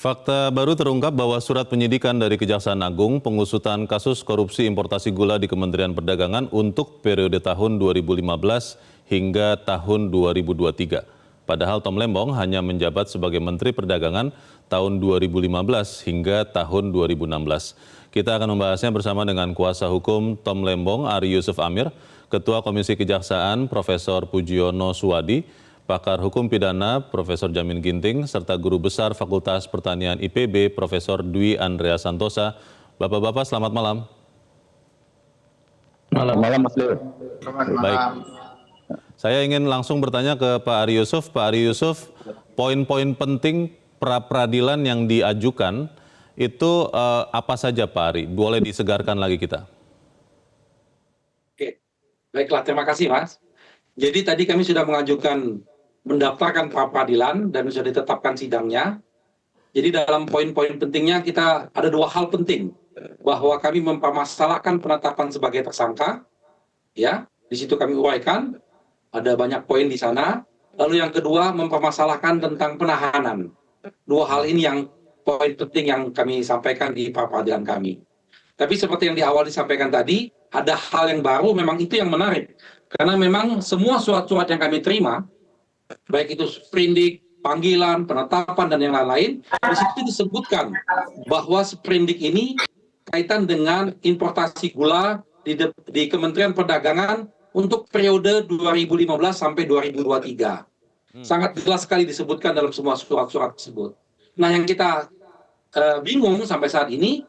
Fakta baru terungkap bahwa surat penyidikan dari Kejaksaan Agung pengusutan kasus korupsi importasi gula di Kementerian Perdagangan untuk periode tahun 2015 hingga tahun 2023. Padahal Tom Lembong hanya menjabat sebagai Menteri Perdagangan tahun 2015 hingga tahun 2016. Kita akan membahasnya bersama dengan kuasa hukum Tom Lembong, Ari Yusuf Amir, Ketua Komisi Kejaksaan Profesor Pujiono Suwadi, Pakar Hukum Pidana Profesor Jamin Ginting, serta Guru Besar Fakultas Pertanian IPB Profesor Dwi Andrea Santosa. Bapak-bapak selamat malam. Malam Mas Lur. Baik. Saya ingin langsung bertanya ke Pak Ari Yusuf. Pak Ari Yusuf, poin-poin penting pra-peradilan yang diajukan itu apa saja Pak Ari? Boleh disegarkan lagi kita. Oke, baiklah, terima kasih Mas. Jadi tadi kami sudah mengajukan mendaftarkan pra-peradilan dan sudah ditetapkan sidangnya. Jadi dalam poin-poin pentingnya kita ada dua hal penting, bahwa kami mempermasalahkan penetapan sebagai tersangka, ya, di situ kami uraikan, ada banyak poin di sana. Lalu yang kedua mempermasalahkan tentang penahanan. Dua hal ini yang poin penting yang kami sampaikan di pra-peradilan kami. Tapi seperti yang di awal disampaikan tadi, ada hal yang baru, memang itu yang menarik. Karena memang semua surat-surat yang kami terima, baik itu sprindik, panggilan, penetapan, dan yang lain-lain, di situ disebutkan bahwa sprindik ini kaitan dengan importasi gula di Kementerian Perdagangan untuk periode 2015 sampai 2023. Sangat jelas sekali disebutkan dalam semua surat-surat tersebut. Nah, yang kita bingung sampai saat ini,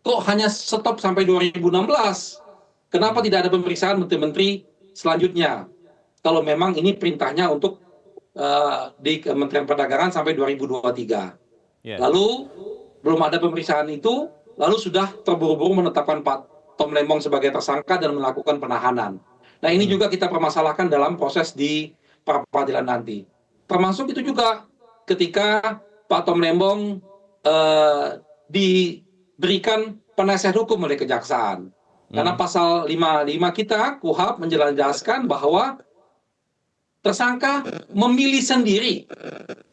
kok hanya stop sampai 2016? Kenapa tidak ada pemeriksaan menteri-menteri selanjutnya? Kalau memang ini perintahnya untuk di Kementerian Perdagangan sampai 2023. Lalu belum ada pemeriksaan itu, lalu sudah terburu-buru menetapkan Pak Tom Lembong sebagai tersangka dan melakukan penahanan. Nah, ini juga kita permasalahkan dalam proses di pra-peradilan nanti. Termasuk itu juga ketika Pak Tom Lembong diberikan penasihat hukum oleh Kejaksaan. Karena pasal 55 kita, KUHP menjelaskan bahwa tersangka memilih sendiri.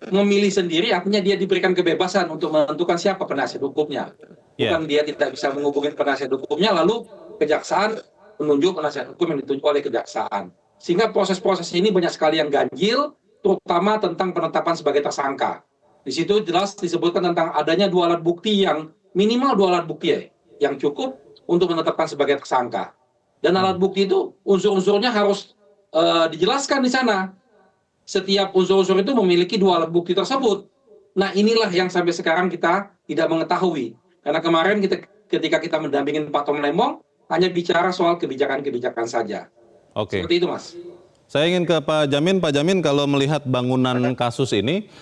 Memilih sendiri artinya dia diberikan kebebasan untuk menentukan siapa penasihat hukumnya. Bukan dia tidak bisa menghubungi penasihat hukumnya, lalu Kejaksaan menunjuk penasihat hukum yang ditunjuk oleh Kejaksaan. Sehingga proses-proses ini banyak sekali yang ganjil, terutama tentang penetapan sebagai tersangka. Di situ jelas disebutkan tentang adanya dua alat bukti yang minimal dua alat bukti yang cukup untuk menetapkan sebagai tersangka. Dan alat bukti itu unsur-unsurnya harus dijelaskan di sana. Setiap unsur-unsur itu memiliki dua alat bukti tersebut. Nah, inilah yang sampai sekarang kita tidak mengetahui. Karena kemarin ketika kita mendampingin Pak Tom Lembong, hanya bicara soal kebijakan-kebijakan saja. Oke. Seperti itu, Mas. Saya ingin ke Pak Jamin. Pak Jamin, kalau melihat bangunan kasus ini,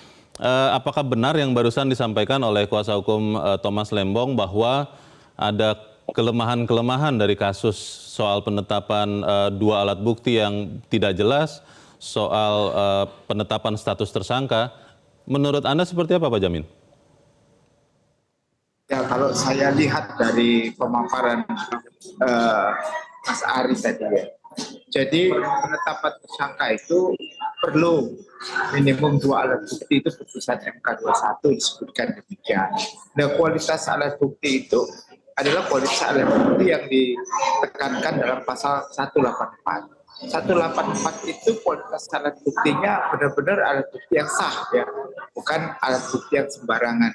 apakah benar yang barusan disampaikan oleh kuasa hukum Thomas Lembong bahwa ada kelemahan-kelemahan dari kasus soal penetapan dua alat bukti yang tidak jelas, soal penetapan status tersangka? Menurut Anda seperti apa, Pak Jamin? Ya, kalau saya lihat dari pemaparan Mas Ari tadi ya, jadi penetapan tersangka itu perlu minimum dua alat bukti, itu putusan MK 21 disebutkan demikian. Nah, kualitas alat bukti itu adalah kualitas alat bukti yang ditekankan dalam pasal 184. 184 itu kualitas alat buktinya benar-benar alat bukti yang sah, ya, bukan alat bukti yang sembarangan.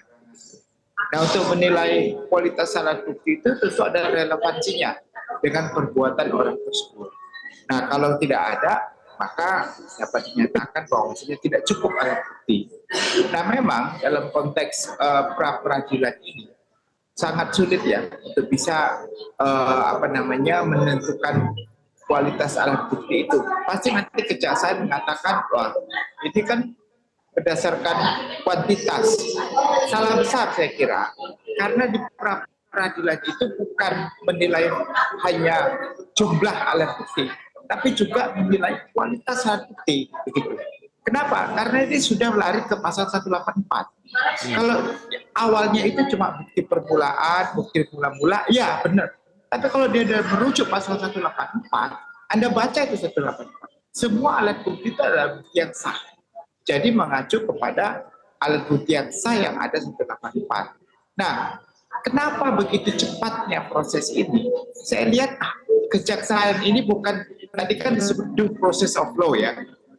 Nah, untuk menilai kualitas alat bukti itu tentu ada relevansinya dengan perbuatan orang tersebut. Nah, kalau tidak ada, maka dapat dinyatakan bahwa tidak cukup alat bukti. Nah, memang dalam konteks pra-peradilan ini sangat sulit ya untuk bisa menentukan kualitas alat bukti itu. Pasti nanti Kejaksaan mengatakan, wah, ini kan berdasarkan kuantitas. Salah besar saya kira, karena di pra-peradilan itu bukan menilai hanya jumlah alat bukti, tapi juga menilai kualitas alat bukti. Begitu. Kenapa? Karena ini sudah lari ke pasal 184. Kalau awalnya itu cuma bukti permulaan, bukti mula-mula, ya benar. Tapi kalau dia merujuk pasal 184, Anda baca itu 184. Semua alat bukti itu adalah bukti yang sah. Jadi mengacu kepada alat bukti yang sah yang ada 184. Nah, kenapa begitu cepatnya proses ini? Saya lihat kejaksaan ini bukan, tadi kan disebut due process of law ya,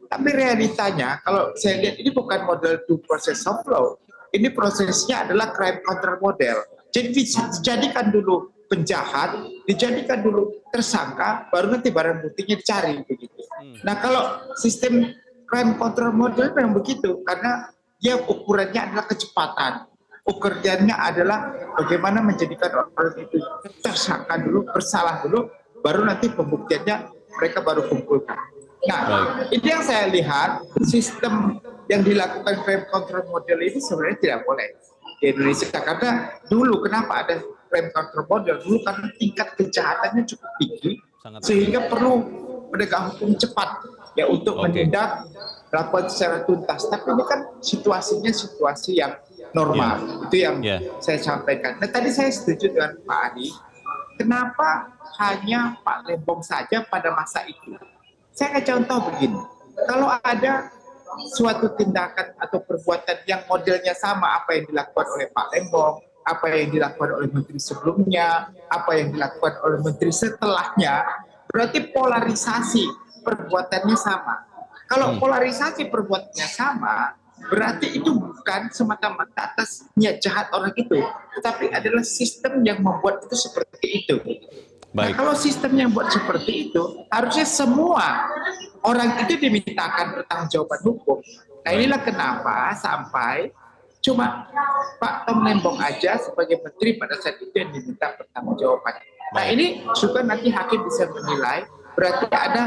tapi realitanya kalau saya lihat ini bukan model due process of law, ini prosesnya adalah crime control model. Jadi dijadikan dulu penjahat, dijadikan dulu tersangka, baru nanti barang buktinya dicari begitu. Nah, kalau sistem crime control model memang begitu, karena dia ukurannya adalah kecepatan. Ukurnya adalah bagaimana menjadikan orang itu tersangka dulu, bersalah dulu, baru nanti pembuktiannya mereka baru kumpulkan. Nah, ini yang saya lihat, sistem yang dilakukan crime control model ini sebenarnya tidak boleh di Indonesia. Karena dulu kenapa ada crime control model? Dulu karena tingkat kejahatannya cukup tinggi, sehingga perlu penegak hukum cepat ya untuk menindak, melakukan secara tuntas. Tapi ini kan situasinya situasi yang normal, itu yang saya sampaikan. Nah, tadi saya setuju dengan Pak Adi, kenapa hanya Pak Lembong saja pada masa itu? Saya akan contoh begini, kalau ada suatu tindakan atau perbuatan yang modelnya sama apa yang dilakukan oleh Pak Lembong, apa yang dilakukan oleh menteri sebelumnya, apa yang dilakukan oleh menteri setelahnya, berarti polarisasi perbuatannya sama. Kalau polarisasi perbuatannya sama, berarti itu bukan semata-mata atas niat jahat orang itu, tetapi adalah sistem yang membuat itu seperti itu. Nah, kalau sistem yang buat seperti itu, harusnya semua orang itu dimintakan pertanggungjawaban hukum. Nah, inilah kenapa sampai cuma Pak Tom Lembong aja sebagai menteri pada saat itu yang diminta pertanggungjawaban. Nah, ini juga nanti hakim bisa menilai berarti ada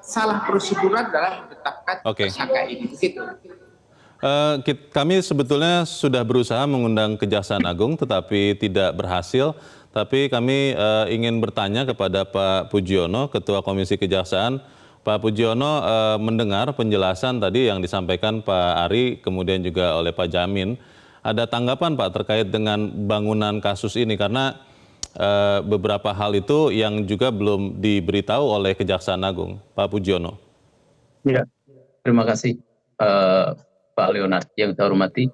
salah prosedural dalam menetapkan tersangka ini. Begitu. Kami sebetulnya sudah berusaha mengundang Kejaksaan Agung tetapi tidak berhasil. Tapi kami ingin bertanya kepada Pak Pujiono, Ketua Komisi Kejaksaan. Pak Pujiono mendengar penjelasan tadi yang disampaikan Pak Ari, kemudian juga oleh Pak Jamin. Ada tanggapan Pak terkait dengan bangunan kasus ini? Karena beberapa hal itu yang juga belum diberitahu oleh Kejaksaan Agung. Pak Pujiono. Ya, terima kasih Pak Leonard yang saya hormati,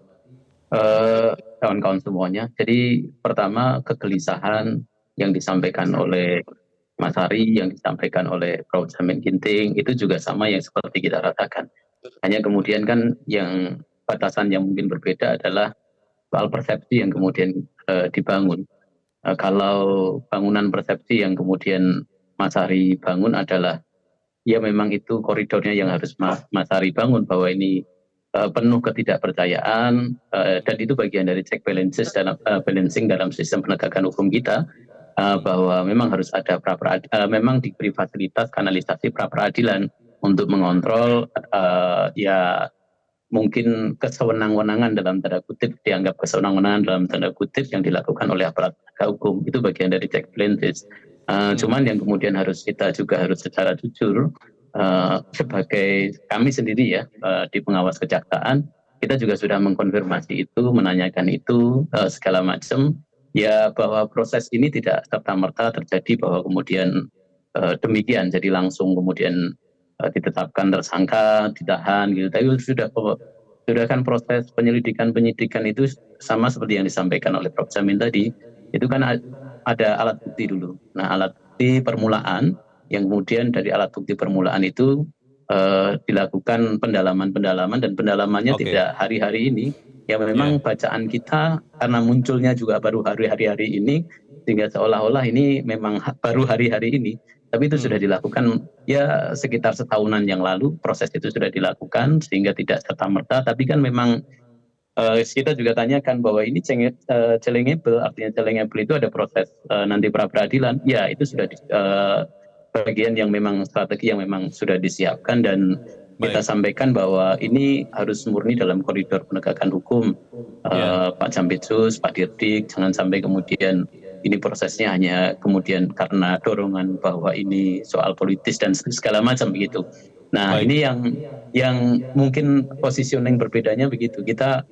kawan-kawan semuanya. Jadi pertama, kegelisahan yang disampaikan oleh Mas Ari, yang disampaikan oleh Prof. Jamin Ginting, itu juga sama yang seperti kita rasakan. Hanya kemudian kan yang batasan yang mungkin berbeda adalah soal persepsi yang kemudian dibangun. Kalau bangunan persepsi yang kemudian Mas Ari bangun adalah, ya memang itu koridornya yang harus Mas Ari bangun, bahwa ini penuh ketidakpercayaan, dan itu bagian dari check balancing dalam sistem penegakan hukum kita, bahwa memang harus ada memang diberi fasilitas kanalisasi pra-peradilan untuk mengontrol ya mungkin kesewenang-wenangan dalam tanda kutip, dianggap kesewenang-wenangan dalam tanda kutip yang dilakukan oleh aparat penegak hukum. Itu bagian dari check balancing. Cuman yang kemudian harus kita juga harus secara jujur, sebagai kami sendiri ya di pengawas kejaksaan, kita juga sudah mengkonfirmasi itu, menanyakan itu segala macam ya, bahwa proses ini tidak serta-merta terjadi bahwa kemudian demikian jadi langsung kemudian ditetapkan tersangka, ditahan gitu. Tapi sudah kan proses penyidikan itu sama seperti yang disampaikan oleh Prof. Jamin tadi, itu kan ada alat bukti dulu. Nah, alat bukti permulaan, yang kemudian dari alat bukti permulaan itu dilakukan pendalaman dan pendalamannya tidak hari-hari ini. Ya memang bacaan kita karena munculnya juga baru hari-hari ini, sehingga seolah-olah ini memang baru hari-hari ini. Tapi itu sudah dilakukan ya sekitar setahunan yang lalu, proses itu sudah dilakukan sehingga tidak serta-merta. Tapi kan memang kita juga tanyakan bahwa ini challengeable, artinya challengeable itu ada proses nanti pra-peradilan. Ya itu sudah bagian yang memang strategi yang memang sudah disiapkan, dan kita sampaikan bahwa ini harus murni dalam koridor penegakan hukum. Pak Jampitsus, Pak Dirdik, jangan sampai kemudian ini prosesnya hanya kemudian karena dorongan bahwa ini soal politis dan segala macam begitu. Nah, ini yang mungkin positioning berbedanya begitu. Kita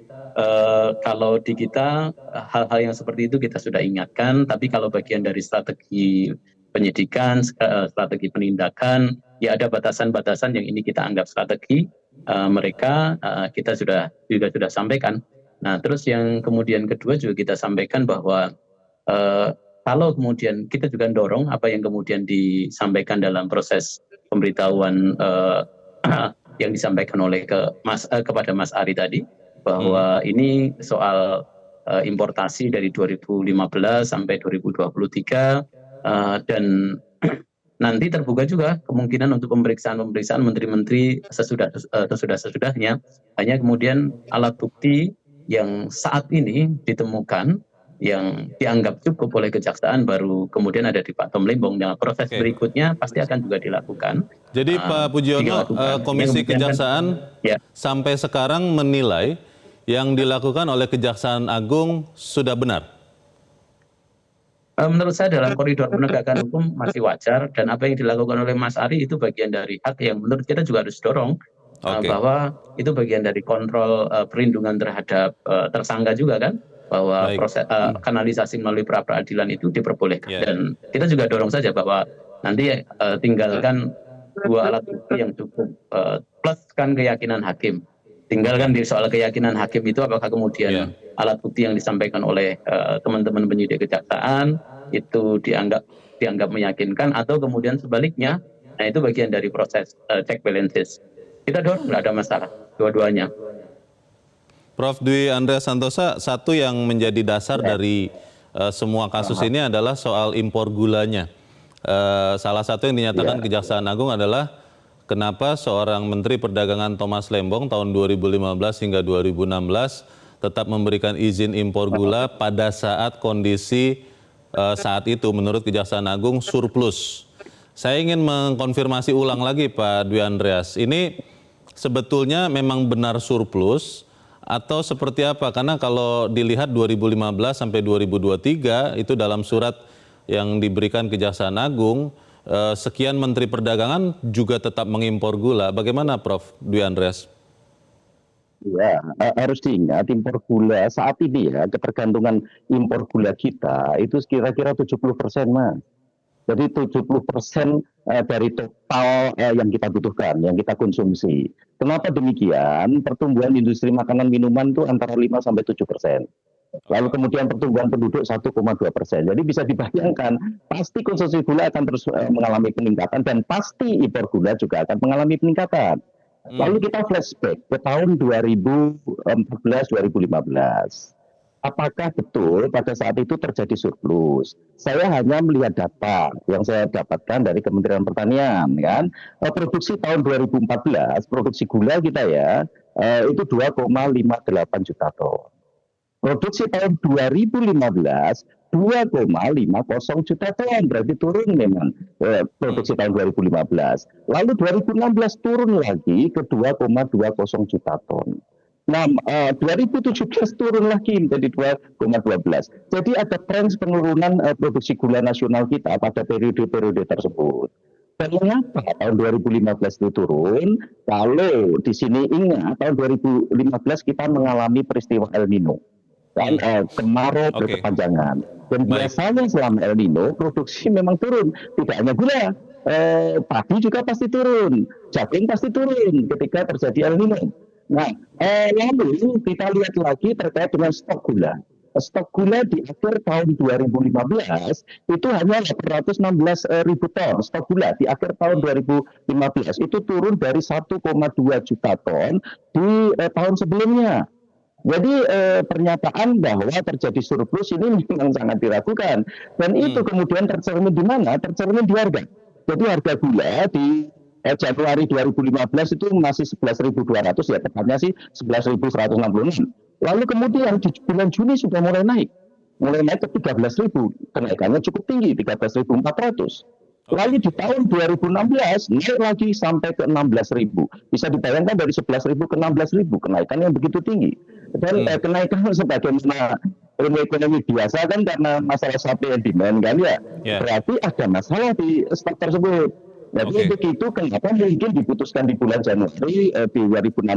kalau di kita hal-hal yang seperti itu kita sudah ingatkan, tapi kalau bagian dari strategi penyidikan, strategi penindakan, ya ada batasan-batasan yang ini kita anggap strategi. mereka kita juga sudah sampaikan. Nah, terus yang kemudian kedua juga kita sampaikan bahwa kalau kemudian kita juga dorong apa yang kemudian disampaikan dalam proses pemberitahuan yang disampaikan oleh kepada Mas Ari tadi, bahwa ini soal importasi dari 2015 sampai 2023 dan nanti terbuka juga kemungkinan untuk pemeriksaan menteri-menteri sesudahnya. Hanya kemudian alat bukti yang saat ini ditemukan yang dianggap cukup oleh kejaksaan baru kemudian ada di Pak Tom Lembong. Dengan proses berikutnya pasti akan juga dilakukan. Jadi Pak Pujiono, Komisi Kejaksaan sampai sekarang menilai yang dilakukan oleh Kejaksaan Agung sudah benar? Menurut saya dalam koridor penegakan hukum masih wajar, dan apa yang dilakukan oleh Mas Ari itu bagian dari hak yang menurut kita juga harus dorong. Bahwa itu bagian dari kontrol perlindungan terhadap tersangka juga kan, bahwa proses kanalisasi melalui pra peradilan itu diperbolehkan. Dan kita juga dorong saja bahwa nanti tinggalkan dua alat bukti yang cukup plus kan keyakinan hakim. Tinggalkan di soal keyakinan hakim itu apakah kemudian alat bukti yang disampaikan oleh teman-teman penyidik kejaksaan itu dianggap meyakinkan atau kemudian sebaliknya. Nah, itu bagian dari proses check balances. Kita dorong, nggak ada masalah dua-duanya. Prof. Dwi Andreas Santosa, satu yang menjadi dasar dari semua kasus ini adalah soal impor gulanya. Salah satu yang dinyatakan Kejaksaan Agung adalah kenapa seorang Menteri Perdagangan Thomas Lembong tahun 2015 hingga 2016 tetap memberikan izin impor gula pada saat kondisi saat itu menurut Kejaksaan Agung surplus. Saya ingin mengkonfirmasi ulang lagi Pak Dwi Andreas, ini sebetulnya memang benar surplus atau seperti apa? Karena kalau dilihat 2015 sampai 2023 itu dalam surat yang diberikan Kejaksaan Agung, sekian Menteri Perdagangan juga tetap mengimpor gula. Bagaimana Prof. Dwi Andreas? Ya, harus diingat impor gula saat ini ya, ketergantungan impor gula kita itu kira-kira 70%, Mas. Jadi 70% dari total yang kita butuhkan, yang kita konsumsi. Kenapa demikian? Pertumbuhan industri makanan minuman itu antara 5-7%. Lalu kemudian pertumbuhan penduduk 1,2%. Jadi bisa dibayangkan, pasti konsumsi gula akan terus mengalami peningkatan dan pasti impor gula juga akan mengalami peningkatan. Lalu kita flashback ke tahun 2014-2015. Apakah betul pada saat itu terjadi surplus? Saya hanya melihat data yang saya dapatkan dari Kementerian Pertanian, kan? Produksi tahun 2014, produksi gula kita ya, itu 2,58 juta ton. Produksi tahun 2015, 2,50 juta ton, berarti turun memang produksi tahun 2015. Lalu 2016 turun lagi ke 2,20 juta ton. Nah, 2017 turun lagi menjadi 2,12. Jadi ada tren penurunan produksi gula nasional kita pada periode-periode tersebut. Dan mengapa tahun 2015 itu turun? Kalau di sini ingat, tahun 2015 kita mengalami peristiwa El Nino. Kemarau berkepanjangan. Dan biasanya selama El Nino, produksi memang turun. Tidak hanya gula, padi juga pasti turun. Jagung pasti turun ketika terjadi El Nino. Nah, lalu kita lihat lagi terkait dengan stok gula. Stok gula di akhir tahun 2015 itu hanya 816.000 ton. Stok gula di akhir tahun 2015 itu turun dari 1,2 juta ton di tahun sebelumnya. Jadi pernyataan bahwa terjadi surplus ini memang sangat diragukan. Dan itu kemudian tercermin di mana? Tercermin di harga. Jadi harga gula di Januari 2015 itu masih 11.200 ya, tepatnya sih 11.166. Lalu kemudian di bulan Juni sudah mulai naik ke 13.000, kenaikannya cukup tinggi 13.400. Lalu di tahun 2016 naik lagi sampai ke 16.000. Bisa dibayangkan dari 11.000 ke 16.000, kenaikan yang begitu tinggi. Dan kenaikan sebagaimana ilmu ekonomi biasa kan karena masalah supply and demand kan ya. Berarti ada masalah di stok tersebut. Jadi begitu kenapa mungkin diputuskan di bulan Januari 2016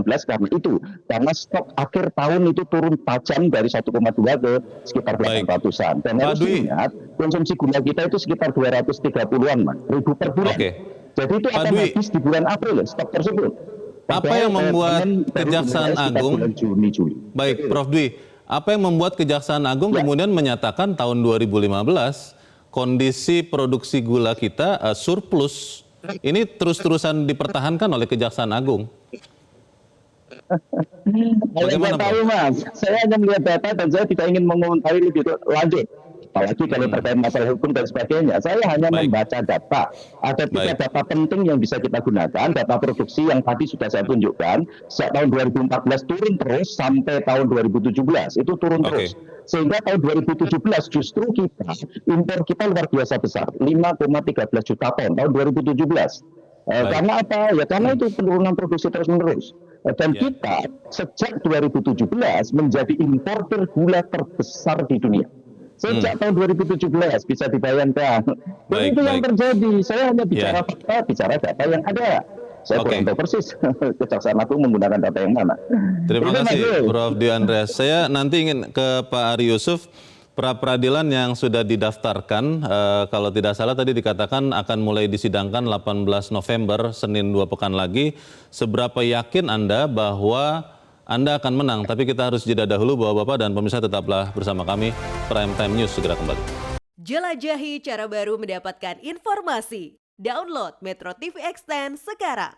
karena stok akhir tahun itu turun tajam dari 1,2 ke sekitar 800-an. Dan harus diingat konsumsi gula kita itu sekitar 230-an ribu per bulan. Jadi itu akan habis di bulan April stok tersebut. Apa yang membuat Senin baru Kejaksaan dimulai sekitar Agung, bulan Juni Juli. baik Prof. Dwi, apa yang membuat Kejaksaan Agung kemudian menyatakan tahun 2015 kondisi produksi gula kita surplus, ini terus-terusan dipertahankan oleh Kejaksaan Agung? Bagaimana, Saya tahu, Mas. Saya hanya melihat data dan saya tidak ingin mengomentari lebih lanjut. Apalagi kalau terkait masalah hukum dan sebagainya. Saya hanya Baik. membaca data. Ada tiga Baik. data penting yang bisa kita gunakan. Data produksi yang tadi sudah saya tunjukkan. Sejak tahun 2014 turun terus sampai tahun 2017. Itu turun Oke. terus. Sehingga tahun 2017 justru impor kita luar biasa besar. 5,13 juta ton tahun 2017. Baik. Karena apa? Ya karena itu penurunan produksi terus-menerus. Dan Ya. kita sejak 2017 menjadi importer gula terbesar di dunia. Sejak tahun 2017 bisa dibayangkan. Dan Baik, itu yang baik. terjadi. Saya hanya bicara Ya. fakta, bicara data yang ada. Saya Oke. kurang tahu persis Kejaksaan Agung menggunakan data yang mana. Terima Itu, Mas kasih Yul. Prof. Dwi Andreas. Saya nanti ingin ke Pak Ari Yusuf. Pra-peradilan yang sudah didaftarkan, kalau tidak salah tadi dikatakan akan mulai disidangkan 18 November, Senin 2 pekan lagi. Seberapa yakin Anda bahwa Anda akan menang? Tapi kita harus jeda dahulu, Bapak-Bapak dan pemirsa tetaplah bersama kami. Prime Time News segera kembali. Jelajahi cara baru mendapatkan informasi. Download Metro TV Extend sekarang.